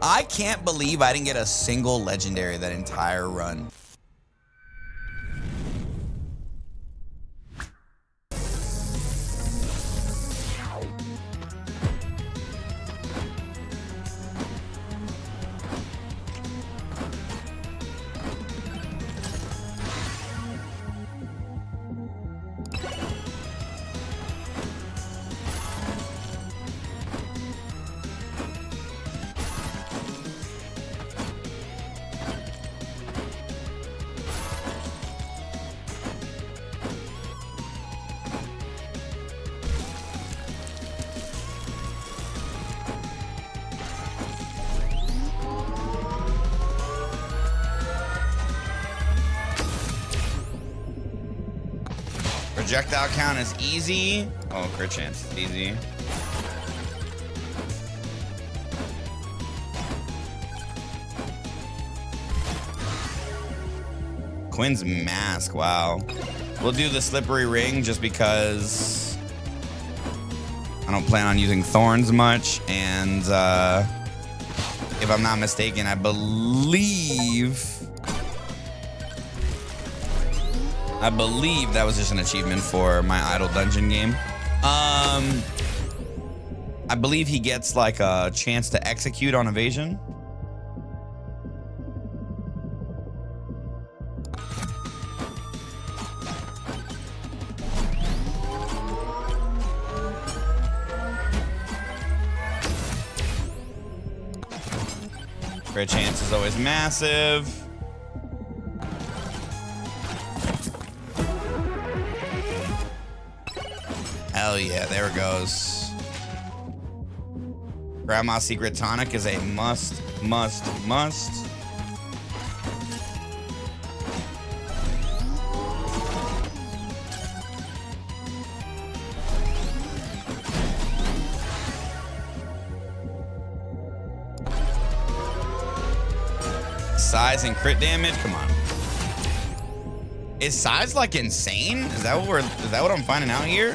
I can't believe I didn't get a single legendary that entire run. Projectile count is easy. Oh, crit chance is easy. Quinn's mask, wow. We'll do the slippery ring just because I don't plan on using thorns much. And if I'm not mistaken, I believe that was just an achievement for my idle dungeon game. I believe he gets like a chance to execute on evasion. Crit chance is always massive. Hell yeah, there it goes. Grandma's Secret Tonic is a must. Size and crit damage, come on. Is size like insane? Is that what I'm finding out here?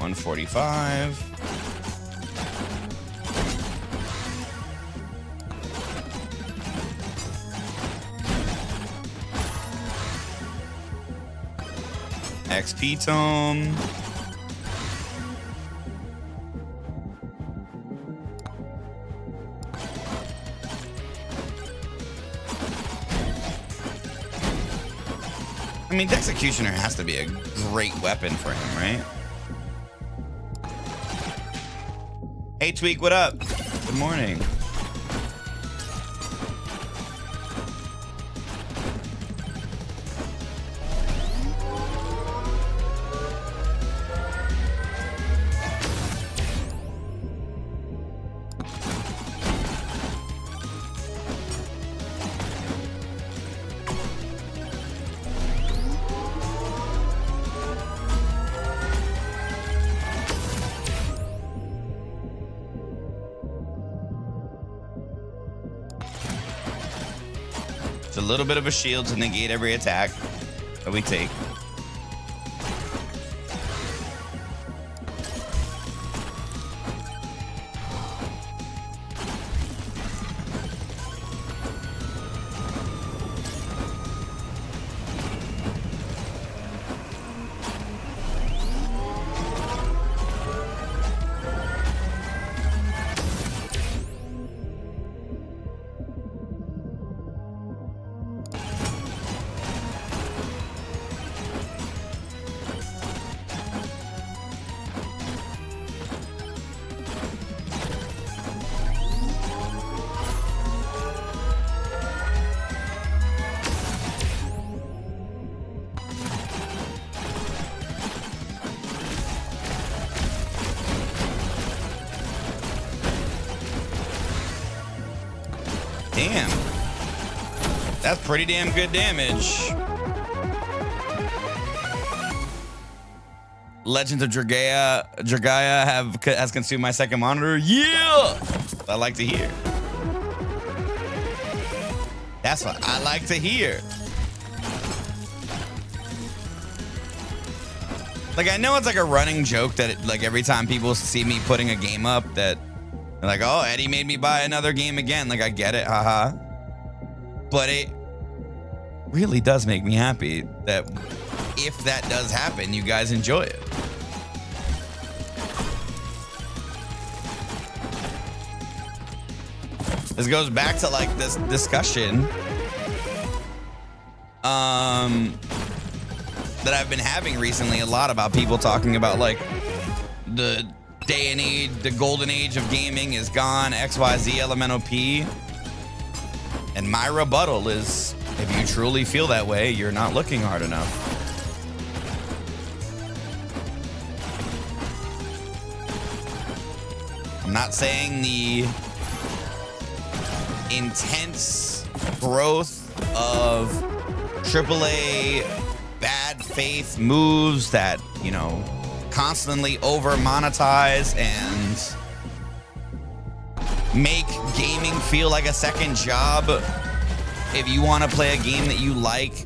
145. XP tome. I mean, the Executioner has to be a great weapon for him, right? Hey, Tweak, what up? Good morning. It's a little bit of a shield to negate every attack that we take. Damn. That's pretty damn good damage. Legends of Dragaya has consumed my second monitor. Yeah! I like to hear. That's what I like to hear. Like, I know it's like a running joke that like every time people see me putting a game up that they're like, oh, Eddie made me buy another game again. Like, I get it, haha. But it really does make me happy that if that does happen, you guys enjoy it. This goes back to like this discussion that I've been having recently a lot about people talking about like the day and age, the golden age of gaming is gone, XYZ, LMNOP. And my rebuttal is, if you truly feel that way, you're not looking hard enough. I'm not saying the intense growth of AAA bad faith moves that, you know, constantly over monetize and make gaming feel like a second job. If you want to play a game that you like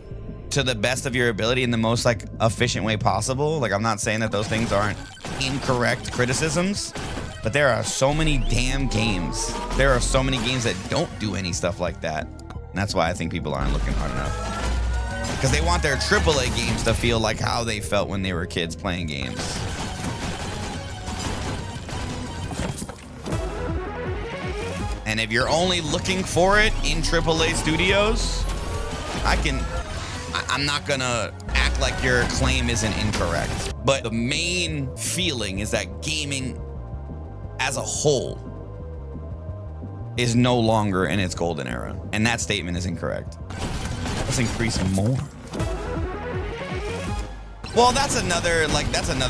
to the best of your ability in the most like efficient way possible, like I'm not saying that those things aren't incorrect criticisms, but there are so many damn games. There are so many games that don't do any stuff like that. And that's why I think people aren't looking hard enough. Because they want their AAA games to feel like how they felt when they were kids playing games. And if you're only looking for it in AAA studios, I'm not gonna act like your claim isn't incorrect. But the main feeling is that gaming as a whole is no longer in its golden era. And that statement is incorrect. Let's increase more. Well, that's another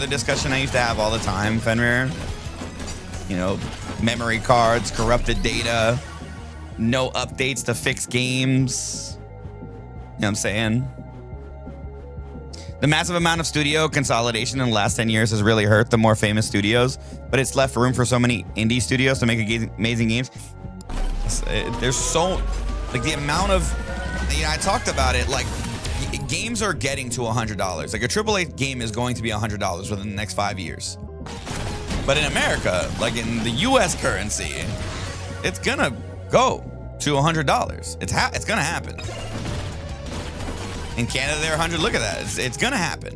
discussion I used to have all the time, Fenrir. You know, memory cards, corrupted data, no updates to fix games. You know what I'm saying? The massive amount of studio consolidation in the last 10 years has really hurt the more famous studios, but it's left room for so many indie studios to make amazing games. There's so, like, the amount of, you know, I talked about it, like, games are getting to $100. Like, a AAA game is going to be $100 within the next 5 years. But in America, like in the US currency, it's gonna go to $100. It's gonna happen. In Canada, they're 100. Look at that. It's gonna happen.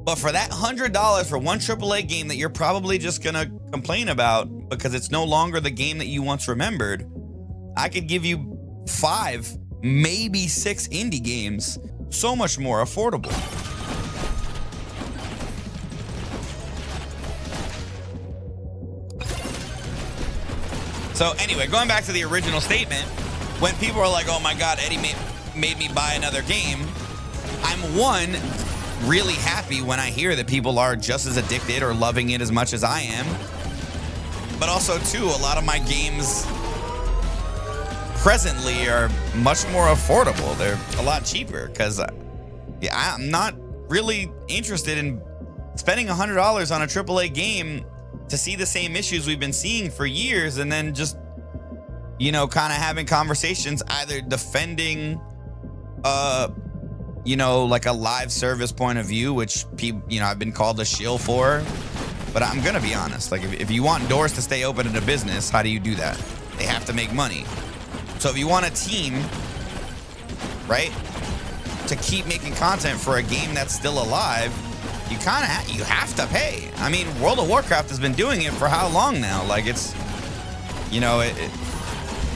But for that $100 for one AAA game that you're probably just gonna complain about because it's no longer the game that you once remembered, I could give you 5, maybe 6 indie games so much more affordable. So anyway, going back to the original statement, when people are like, oh my God, Eddie made me buy another game, I'm one, really happy when I hear that people are just as addicted or loving it as much as I am. But also too, a lot of my games presently are much more affordable. They're a lot cheaper because I'm not really interested in spending $100 on a AAA game to see the same issues we've been seeing for years and then just, you know, kind of having conversations either defending, you know, like a live service point of view, which people, you know, I've been called a shill for. But I'm gonna be honest, like if you want doors to stay open in a business, how do you do that? They have to make money. So if you want a team, right, to keep making content for a game that's still alive, you have to pay. I mean, World of Warcraft has been doing it for how long now? Like it's, you know,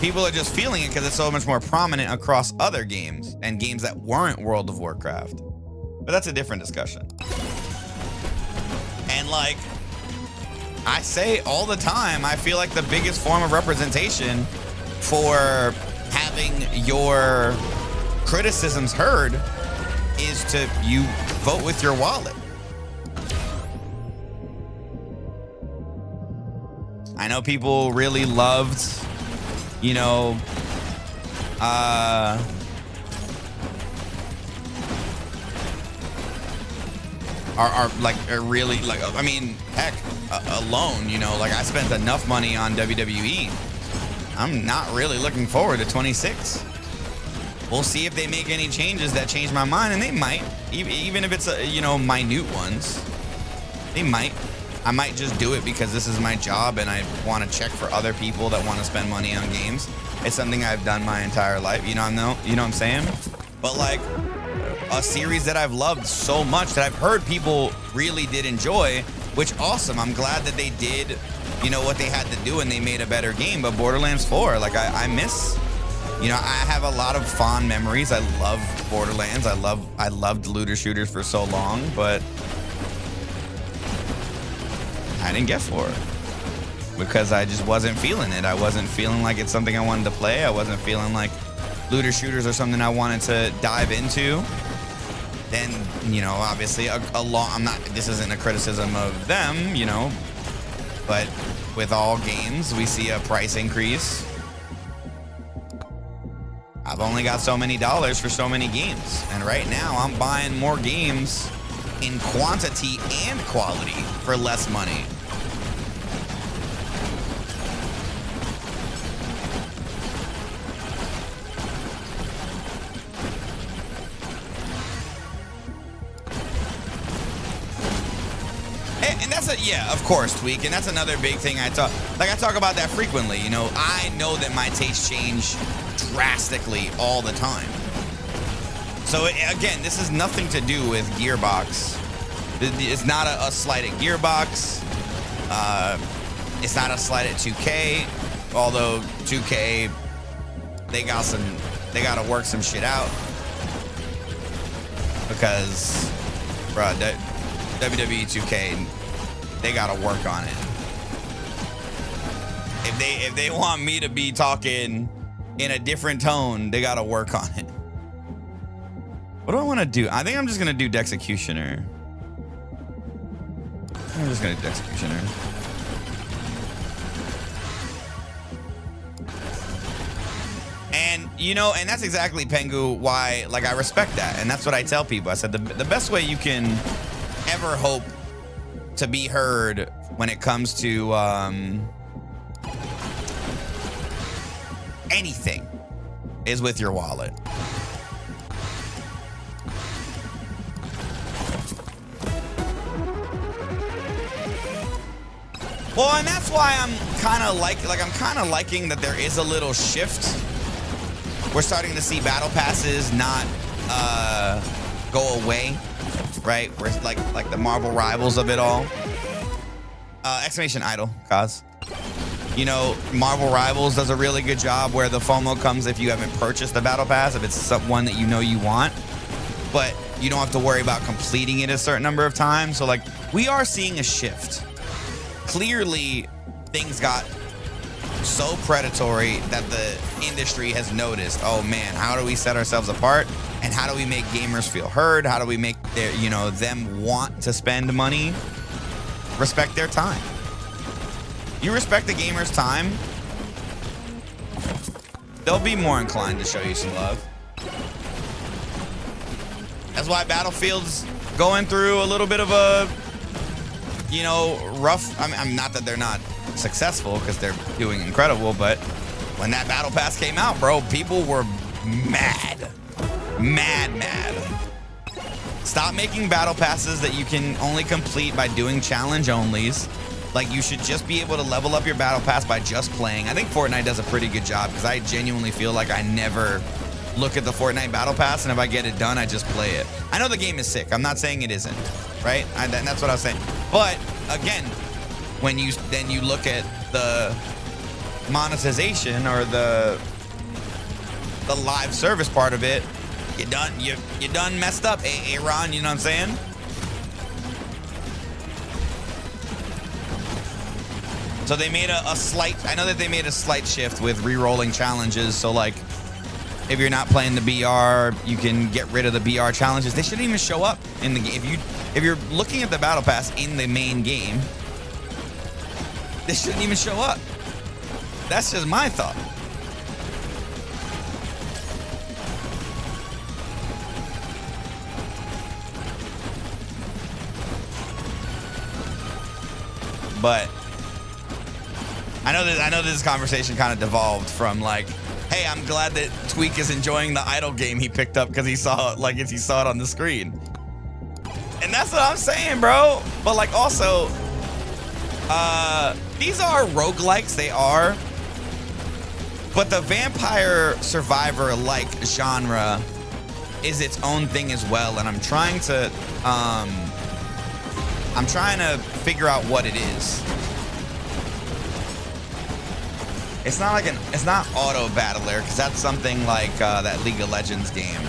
people are just feeling it because it's so much more prominent across other games and games that weren't World of Warcraft. But that's a different discussion. And like I say all the time, I feel like the biggest form of representation for having your criticisms heard is to you vote with your wallet. I know people really loved, you know, are really like, I mean, heck, alone, you know, like I spent enough money on WWE. I'm not really looking forward to 26. we'll see if they make any changes that change my mind, and they might, even if it's you know, minute ones. They might. I might just do it because this is my job and I want to check for other people that want to spend money on games. It's something I've done my entire life. You know what I'm saying? But like a series that I've loved so much that I've heard people really did enjoy, which awesome. I'm glad that they did, you know, what they had to do and they made a better game. But Borderlands 4, like I miss, you know, I have a lot of fond memories. I love Borderlands. I loved looter shooters for so long, but I didn't get 4 because I just wasn't feeling it. I wasn't feeling like it's something I wanted to play. I wasn't feeling like looter shooters are something I wanted to dive into. Then, you know, obviously this isn't a criticism of them, you know, but with all games, we see a price increase. I've only got so many dollars for so many games. And right now I'm buying more games in quantity and quality for less money. And that's yeah, of course, Tweak. And that's another big thing I talk about that frequently. You know, I know that my tastes change drastically all the time. So again, this is nothing to do with Gearbox. It's not a slight at Gearbox. It's not a slight at 2K. Although 2K, they gotta work some shit out. Because, bro, WWE 2K, they gotta work on it. If they want me to be talking in a different tone, they gotta work on it. What do I want to do? I think I'm just gonna do Dexecutioner. I'm just gonna do Dexecutioner. And you know, and that's exactly, Pengu, why like I respect that, and that's what I tell people. I said the best way you can ever hope to be heard when it comes to anything is with your wallet. Well, and that's why I'm kind of liking that there is a little shift. We're starting to see battle passes not go away, right? Where it's like the Marvel Rivals of it all. Exclamation idle, cause. You know, Marvel Rivals does a really good job where the FOMO comes if you haven't purchased the battle pass, if it's one that you know you want, but you don't have to worry about completing it a certain number of times. So like, we are seeing a shift. Clearly, things got so predatory that the industry has noticed, oh man, how do we set ourselves apart? And how do we make gamers feel heard? How do we make their, you know, them want to spend money? Respect their time. You respect the gamer's time, they'll be more inclined to show you some love. That's why Battlefield's going through a little bit of a, you know, rough. I mean, not that they're not successful, because they're doing incredible, but when that battle pass came out, bro, people were mad. Stop making battle passes that you can only complete by doing challenge onlys. Like, you should just be able to level up your battle pass by just playing. I think Fortnite does a pretty good job, because I genuinely feel like I never look at the Fortnite battle pass, and if I get it done, I just play it. I know the game is sick. I'm not saying it isn't, right? And that's what I was saying. But again, when you look at the monetization or the live service part of it, you done messed up, Aaron, you know what I'm saying? So they made a slight, I know that they made a slight shift with re-rolling challenges. So like, if you're not playing the BR, you can get rid of the BR challenges. They shouldn't even show up in the game. If you're looking at the battle pass in the main game, they shouldn't even show up. That's just my thought. But I know this conversation kind of devolved from like Hey, I'm glad that Tweak is enjoying the idle game he picked up because he saw he saw it on the screen. And that's what I'm saying, bro. But like also, these are roguelikes, they are. But the vampire survivor like genre is its own thing as well. And I'm trying to figure out what it is. It's not auto battler, because that's something like that League of Legends game.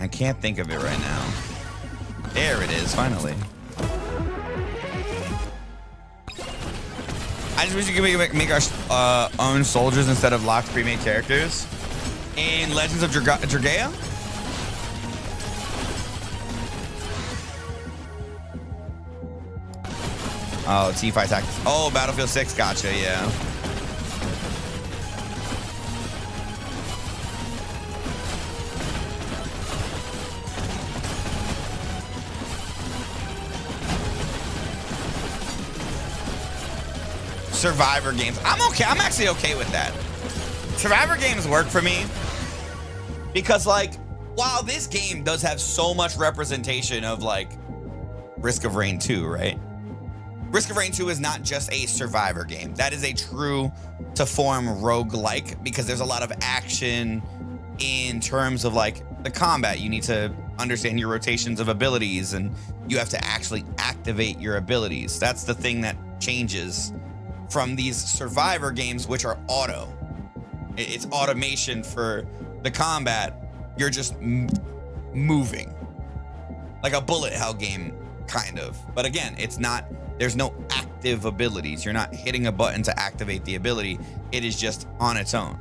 I can't think of it right now. There it is, finally. I just wish you could make our own soldiers instead of locked pre-made characters. In Legends of Dragaea? Oh, T5 tactics. Oh, Battlefield 6, gotcha, yeah. Survivor games. I'm okay. I'm actually okay with that. Survivor games work for me because, like, while this game does have so much representation of, like, Risk of Rain 2, right? Risk of Rain 2 is not just a survivor game. That is a true to form roguelike because there's a lot of action in terms of like the combat. You need to understand your rotations of abilities and you have to actually activate your abilities. That's the thing that changes from these survivor games, which are auto. It's automation for the combat. You're just moving like a bullet hell game, kind of. But again, it's not. There's no active abilities. You're not hitting a button to activate the ability. It is just on its own,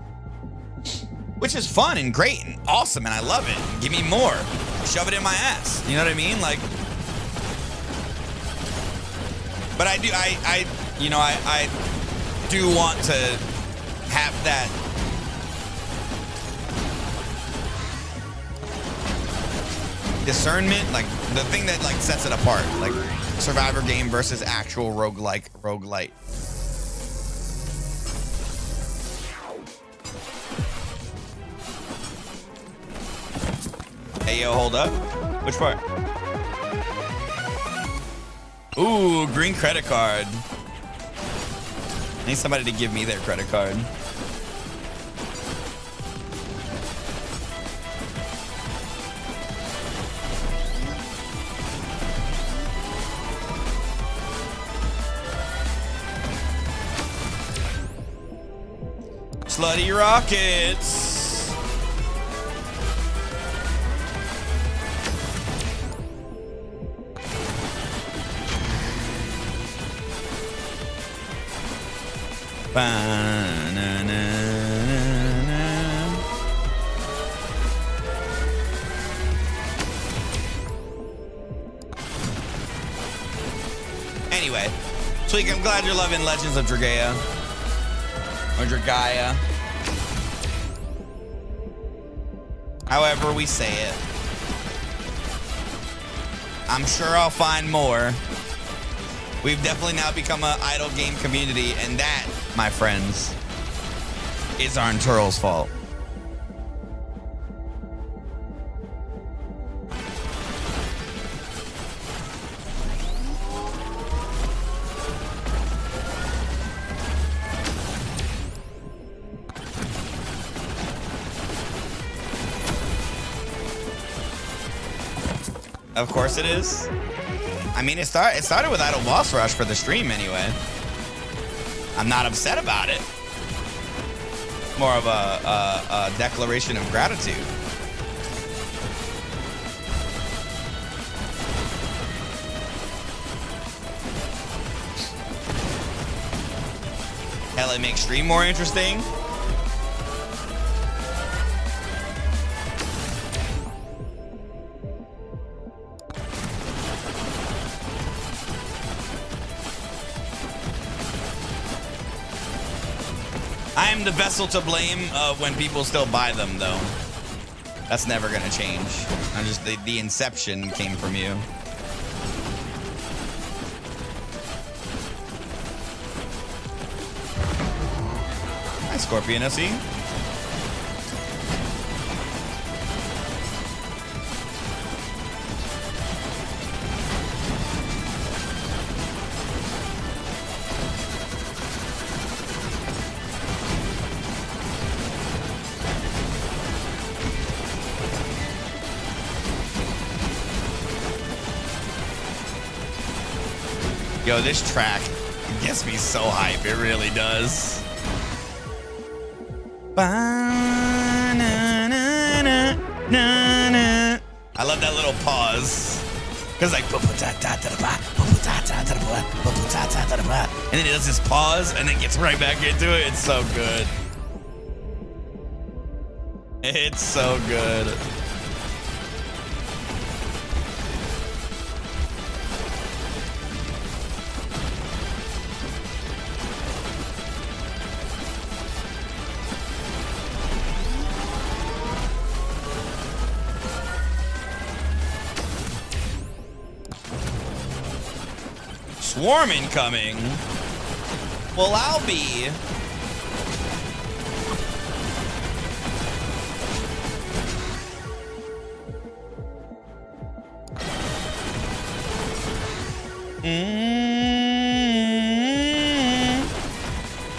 which is fun and great and awesome, and I love it. Give me more. Shove it in my ass. You know what I mean? Like, but I do want to have that discernment, like the thing that like sets it apart, like survivor game versus actual roguelike. Hey, yo, hold up. Which part? Ooh, green credit card. I need somebody to give me their credit card. Slutty rockets. Anyway, Tweak, I'm glad you're loving Legends of Dragaea. Or Dragaea. However we say it. I'm sure I'll find more. We've definitely now become an idle game community, and that, my friends, is Arnturl's fault. Of course it is. I mean, it started with Idle Boss Rush for the stream anyway. I'm not upset about it. More of a declaration of gratitude. Hell, it makes stream more interesting. I am the vessel to blame when people still buy them, though. That's never gonna change. I'm just the inception came from you. Scorpion SE. Yo, this track gets me so hype. It really does. I love that little pause. Because like, and then it does this pause and then gets right back into it. It's so good. It's so good. Swarm incoming. Well, I'll be.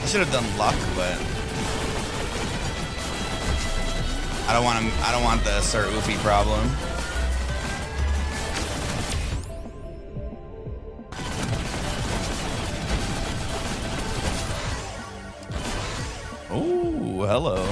I should have done luck, but I don't want him. I don't want the Sir Oofie problem. Ooh, hello.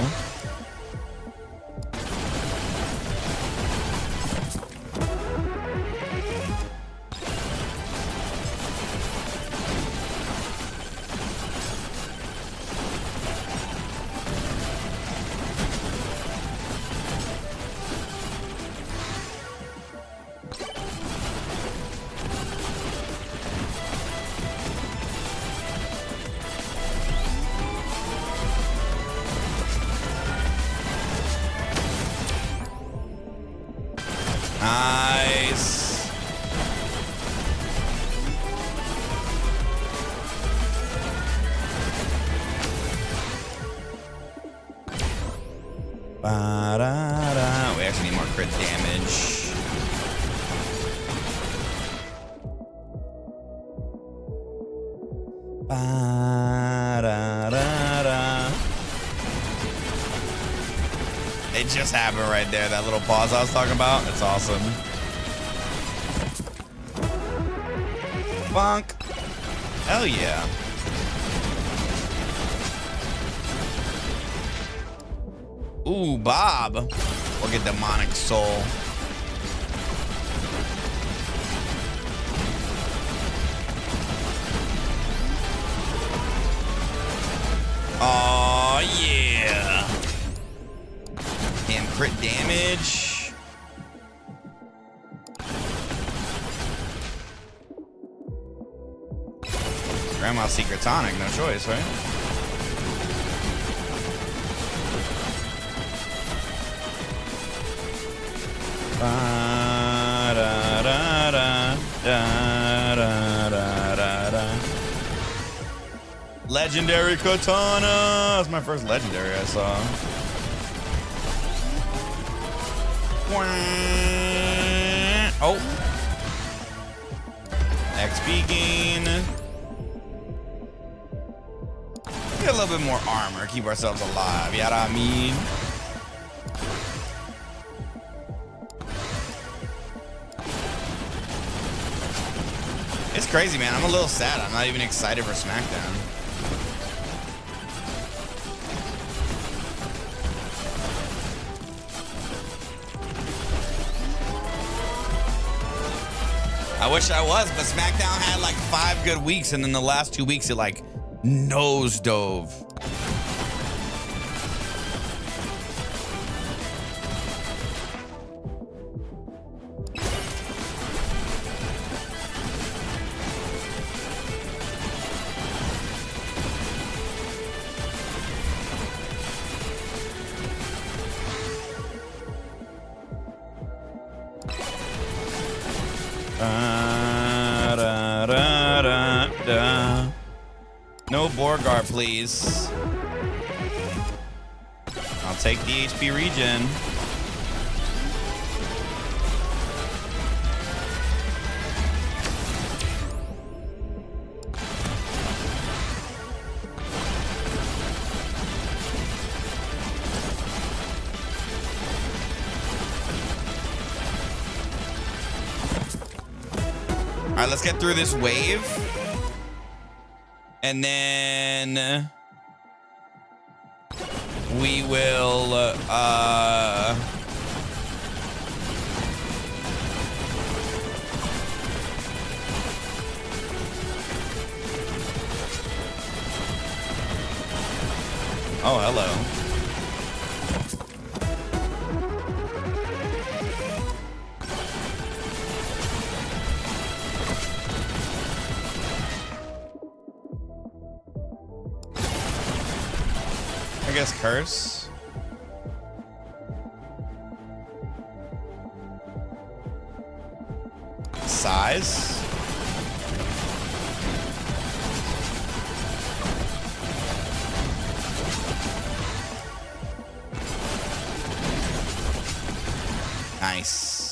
Nice. Ba-da-da. We actually need more crit damage. Ba-da-da-da. It just happened right there. That little pause I was talking about. It's awesome. Bonk. Hell yeah. Ooh, Bob. Look at demonic soul. Oh yeah. Damn crit damage. Grandma's secret tonic, no choice, right? Legendary katana. That's my first legendary I saw. Oh. XP gain. Get a little bit more armor. Keep ourselves alive. You know what I mean? It's crazy, man. I'm a little sad. I'm not even excited for SmackDown. I wish I was, but SmackDown had like 5 good weeks, and then the last 2 weeks it like nosedove. No Borgar, please. take the HP regen. All right, let's get through this wave. And then we will oh, hello. I guess curse. Size. Nice.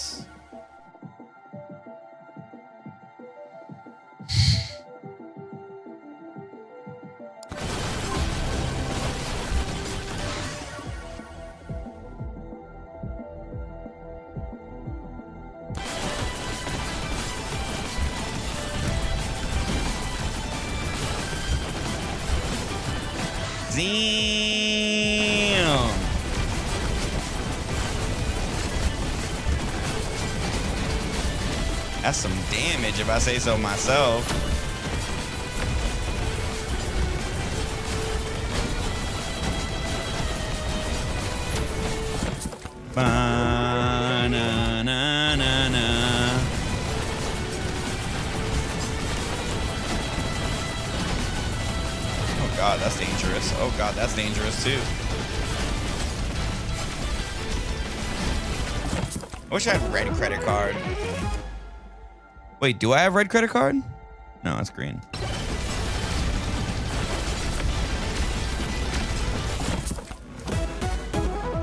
Damn. That's some damage if I say so myself. Ba-na-na-na-na. Oh God, that's dangerous. Oh God, that's dangerous too. I wish I had red credit card. Wait, do I have red credit card? No, it's green.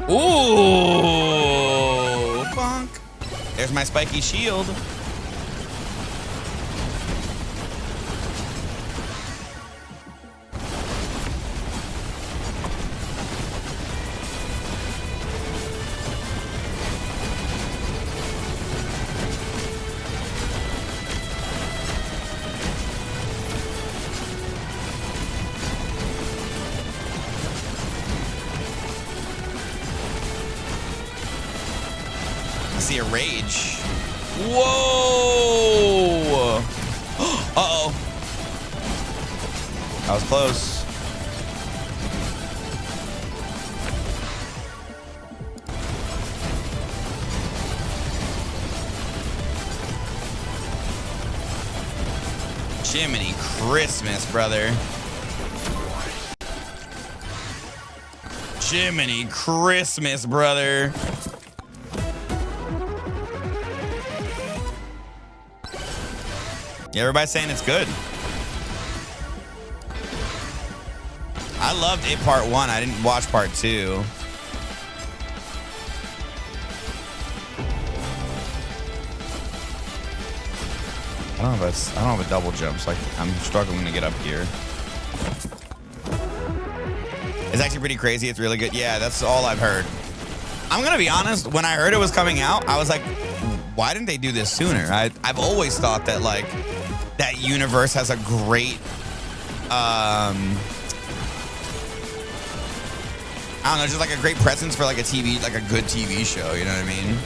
Ooh, bonk. There's my spiky shield. I see a rage. Whoa! Uh-oh. That was close. Jiminy Christmas, brother. Jiminy Christmas, brother. Yeah, everybody's saying it's good. I loved it part 1. I didn't watch part 2. I don't have a double jump, so I'm struggling to get up here. It's actually pretty crazy. It's really good. Yeah, that's all I've heard. I'm gonna be honest. When I heard it was coming out, I was like, why didn't they do this sooner? I've always thought that like that universe has a great I don't know, just like a great presence for like a TV, like a good TV show, you know what I mean?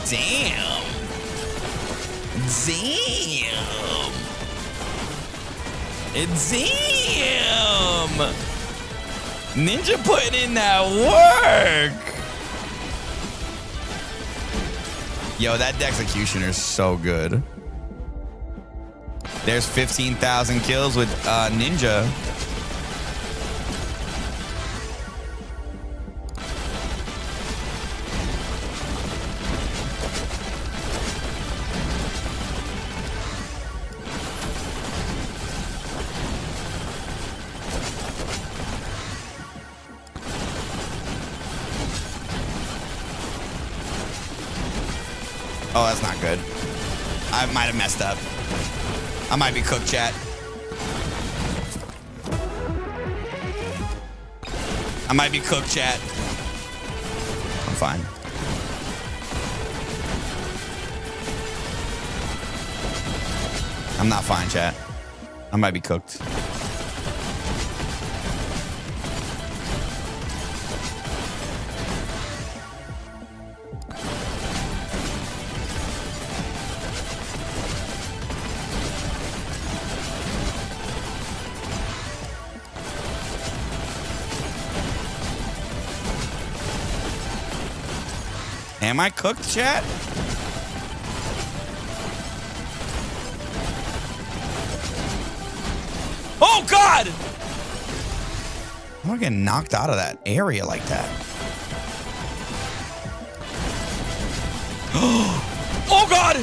Damn. Damn. Damn. Ninja putting in that work. Yo, that Dexecutioner is so good. There's 15,000 kills with Ninja. Oh, that's not good. I might have messed up. I might be cooked, chat. I might be cooked, chat. I'm fine. I'm not fine, chat. I might be cooked. Am I cooked, chat? Oh, God! I'm gonna get knocked out of that area like that. Oh, God!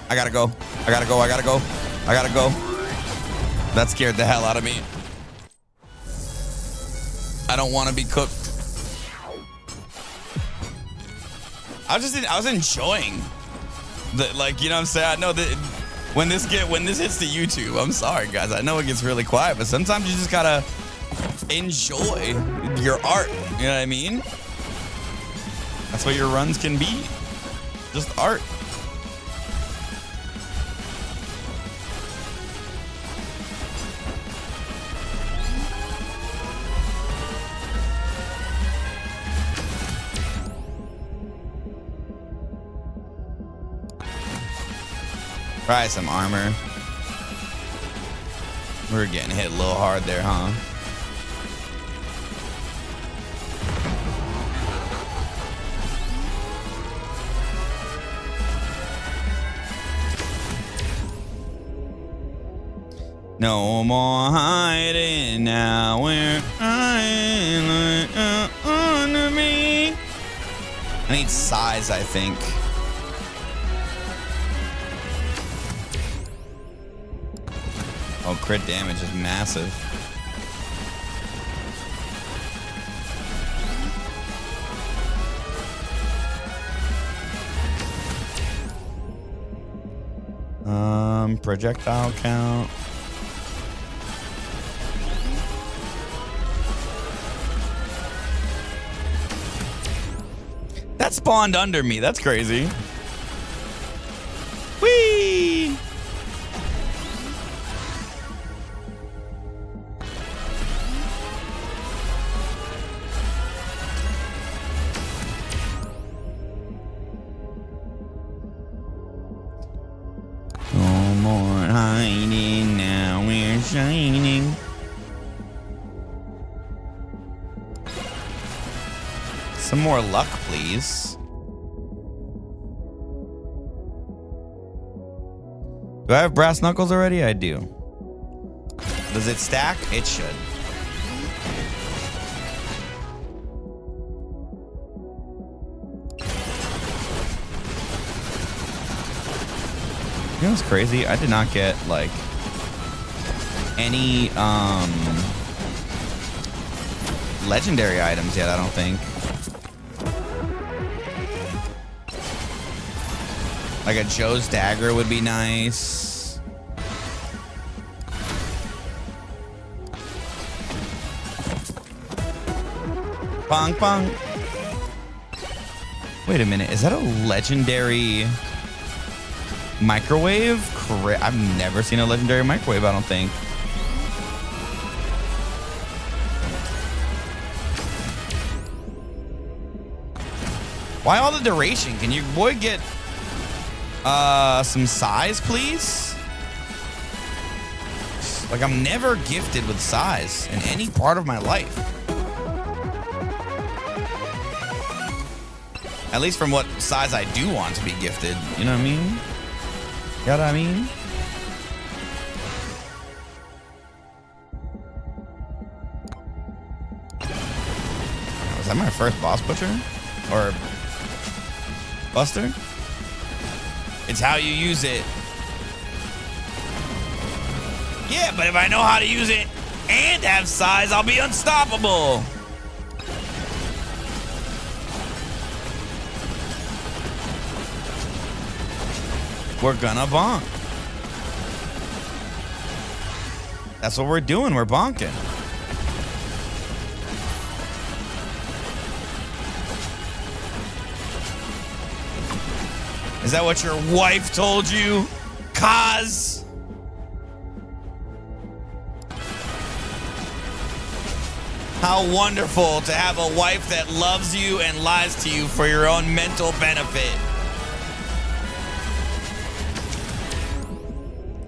I gotta go. I gotta go. I gotta go. I gotta go. That scared the hell out of me. I don't want to be cooked. I was enjoying the, like, you know what I'm saying? I know that when this hits the YouTube, I'm sorry guys. I know it gets really quiet, but sometimes you just gotta enjoy your art. You know what I mean? That's what your runs can be. Just art. Try some armor. We're getting hit a little hard there, huh? No more hiding now. We're hiding under me. I need size, I think. Oh, crit damage is massive. Projectile count. That spawned under me. That's crazy. Whee! No more hiding, now we're shining. Some more luck, please. Do I have brass knuckles already? I do. Does it stack? It should. You know what's crazy? I did not get like any legendary items yet, I don't think. Like a Joe's dagger would be nice. Bong bong. Wait a minute, is that a legendary microwave? I've never seen a legendary microwave, I don't think. Why all the duration? Can your boy get Some size, please. Like, I'm never gifted with size in any part of my life. At least from what size I do want to be gifted. You know what I mean? You know what I mean? Was that my first boss butcher? Or buster? It's how you use it. Yeah, but if I know how to use it and have size, I'll be unstoppable. We're gonna bonk. That's what we're doing. We're bonking. Is that what your wife told you, Kaz? How wonderful to have a wife that loves you and lies to you for your own mental benefit.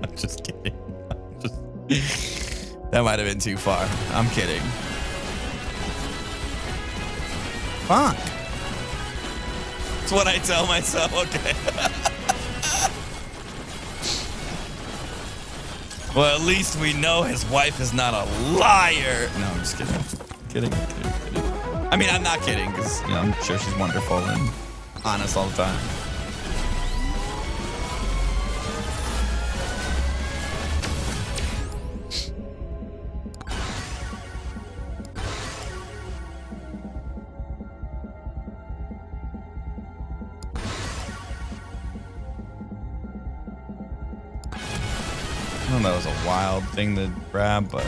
I'm just kidding. That might have been too far. I'm kidding. Bonk. That's what I tell myself. Okay. Well, at least we know his wife is not a liar. No, I'm just kidding. Kidding. I mean, I'm not kidding, because I'm sure she's wonderful and honest all the time. I know that was a wild thing to grab, but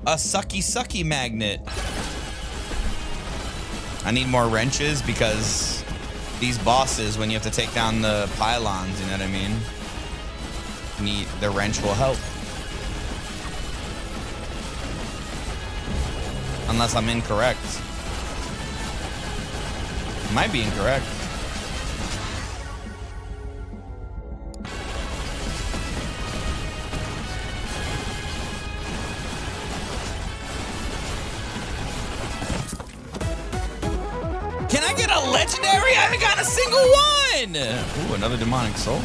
a sucky magnet. I need more wrenches because these bosses, when you have to take down the pylons, you know what I mean? The wrench will help. Unless I'm incorrect. Might be incorrect. Can I get a legendary? I haven't got a single one. Ooh, another demonic soul.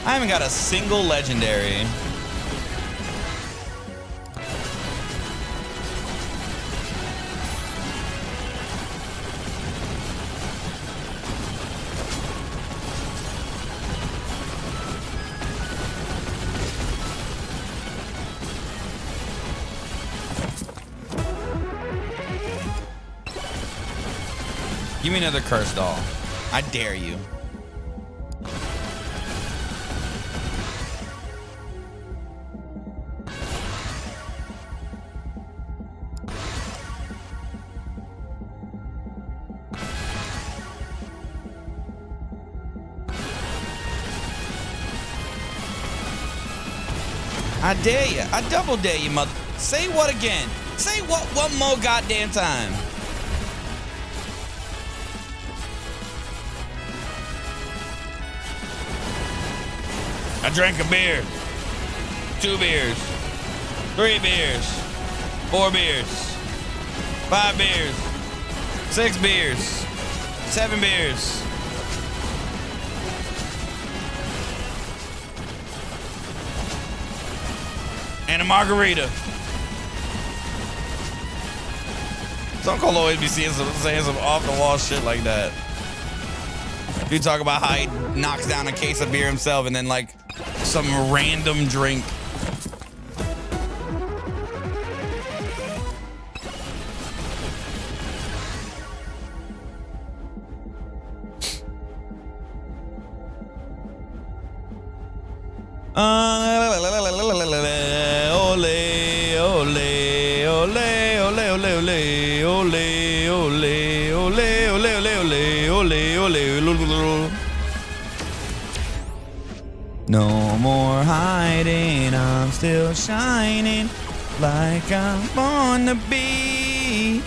I haven't got a single legendary. Give me another curse doll. I dare you. I dare you. I double dare you, mother. Say what again? Say what one more goddamn time. I drank a beer. 2 beers. 3 beers. 4 beers. 5 beers. 6 beers. 7 beers. And a margarita. Stone Cold always be saying some off the wall shit like that. You talk about how he knocks down a case of beer himself and then like some random drink. No more hiding, I'm still shining like I'm born to be.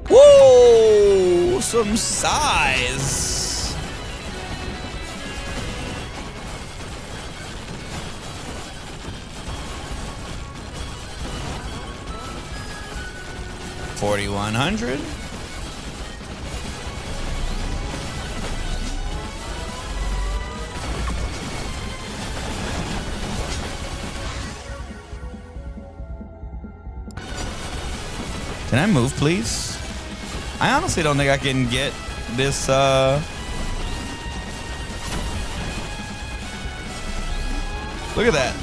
Whoa, some size. $4,100. Can I move, please? I honestly don't think I can get this, Look at that.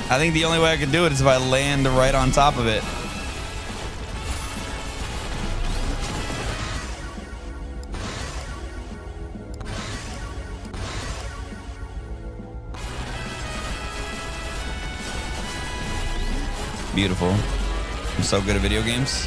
I think the only way I can do it is if I land right on top of it. Beautiful. I'm so good at video games.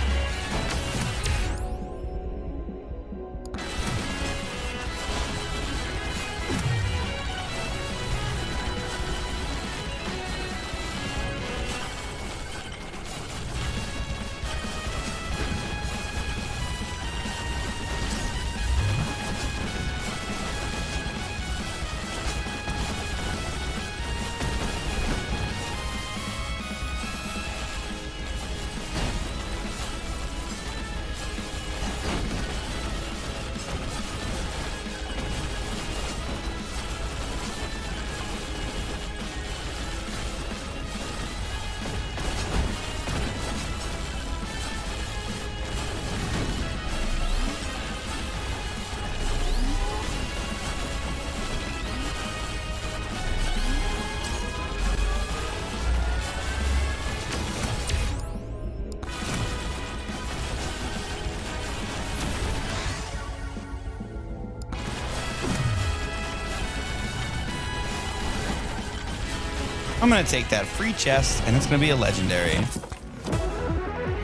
I'm gonna take that free chest, and it's gonna be a legendary.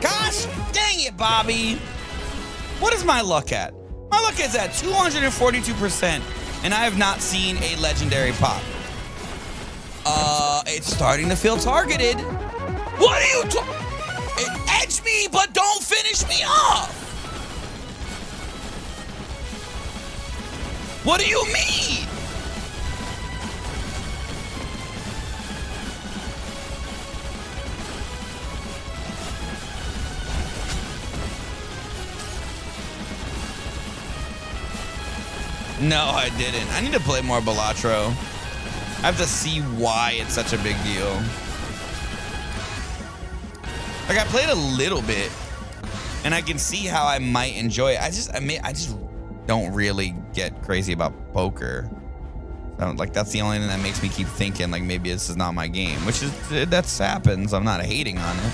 Gosh, dang it, Bobby! What is my luck at? My luck is at 242%, and I have not seen a legendary pop. It's starting to feel targeted. What are you edge me, but don't finish me off! What do you mean? No, I didn't. I need to play more Balatro. I have to see why it's such a big deal. Like, I played a little bit, and I can see how I might enjoy it. I just don't really get crazy about poker. Like, that's the only thing that makes me keep thinking, like, maybe this is not my game, which is, that happens. I'm not hating on it.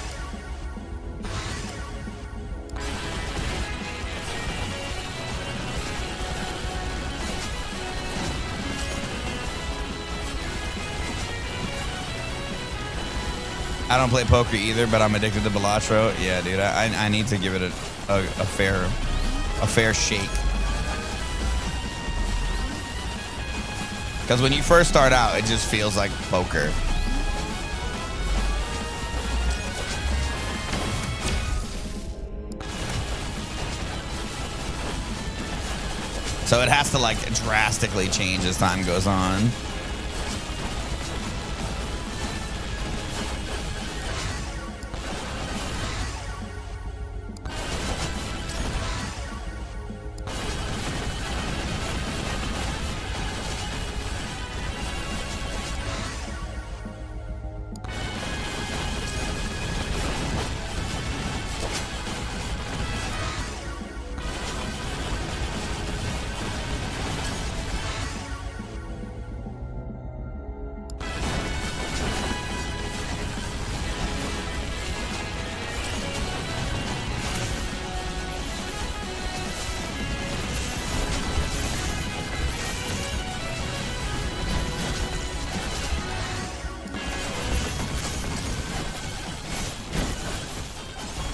I don't play poker either, but I'm addicted to Balatro. Yeah, dude, I need to give it a fair shake. Because when you first start out, it just feels like poker. So it has to like drastically change as time goes on.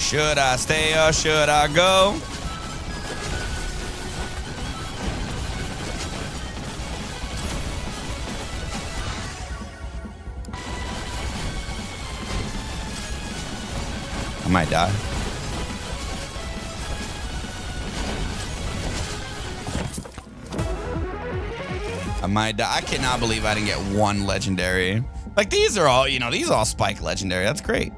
Should I stay or should I go? I might die. I might die. I cannot believe I didn't get one legendary. Like, these are all, you know, these are all spike legendary. That's great.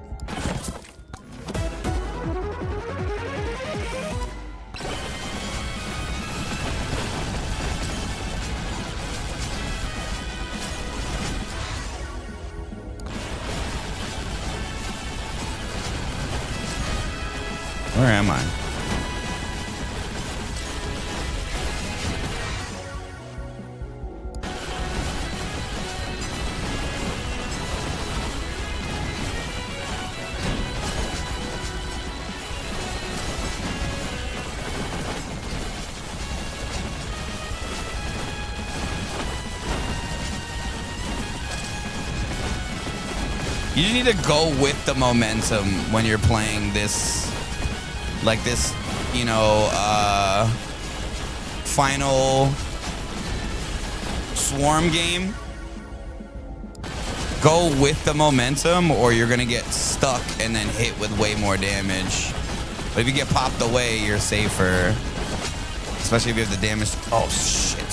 Where am I? You just need to go with the momentum when you're playing this, like this, you know, final swarm game. Go with the momentum or you're gonna get stuck and then hit with way more damage. But if you get popped away, you're safer. Especially if you have the damage. Oh, shit.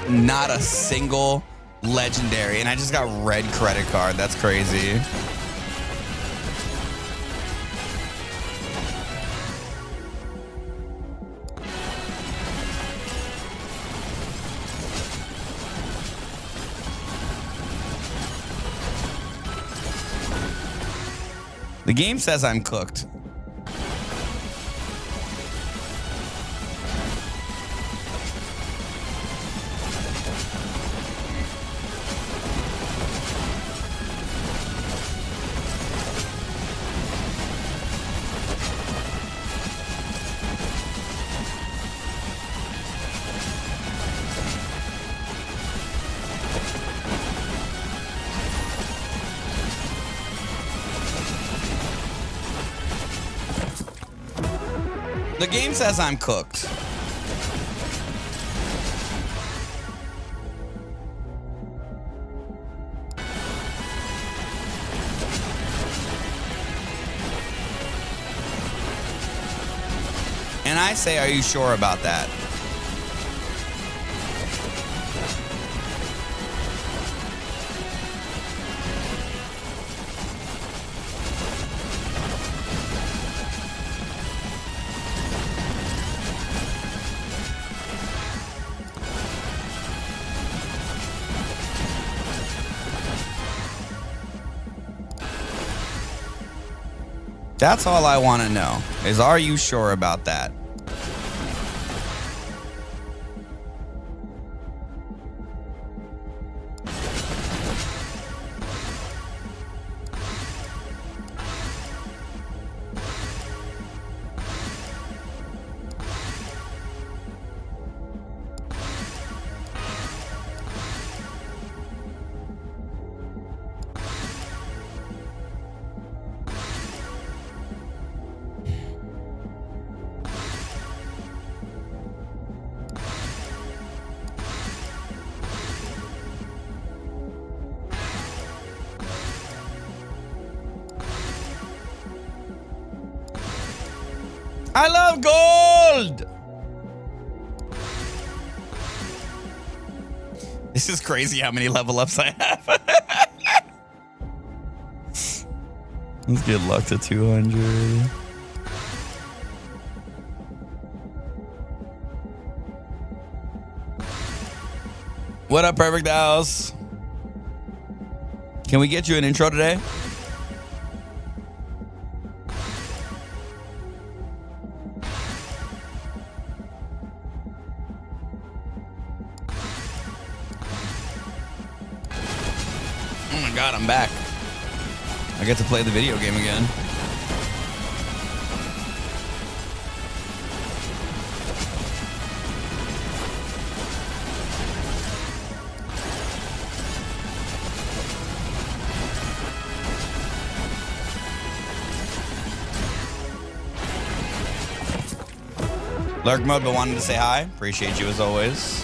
Not a single legendary, and I just got red credit card. That's crazy. The game says I'm cooked. The game says I'm cooked. And I say, are you sure about that? That's all I want to know, is are you sure about that? I love gold! This is crazy how many level ups I have. Let's get luck to 200. What up, Perfect House? Can we get you an intro today? God, I'm back. I get to play the video game again. Lurk mode, but wanted to say hi. Appreciate you as always.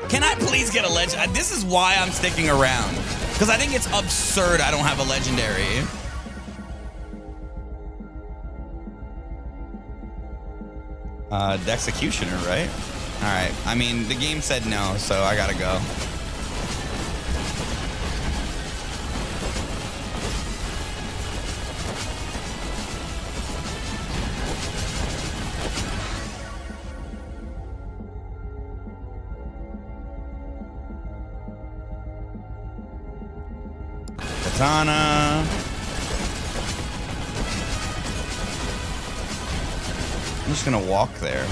Can I please get a legend? This is why I'm sticking around. Because I think it's absurd I don't have a legendary. The executioner, right? All right. I mean, the game said no, so I gotta go. Katana. I'm just gonna walk there.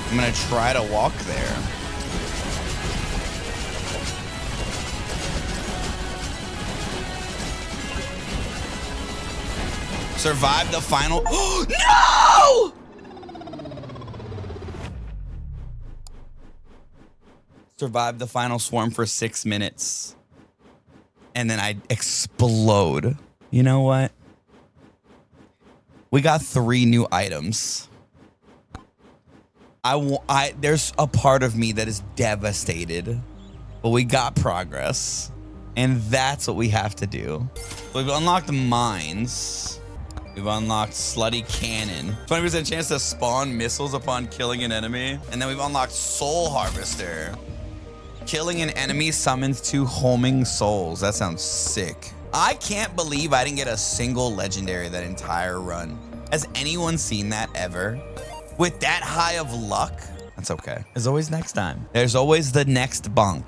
I'm gonna try to walk there. Survive the final. No! Survive the final swarm for 6 minutes. And then I explode. You know what? We got 3 new items. There's a part of me that is devastated, but we got progress, and that's what we have to do. We've unlocked mines. We've unlocked slutty cannon. 20% chance to spawn missiles upon killing an enemy, and then we've unlocked soul harvester. Killing an enemy summons 2 homing souls. That sounds sick. I can't believe I didn't get a single legendary that entire run. Has anyone seen that ever? With that high of luck? That's okay. There's always next time. There's always the next bunk.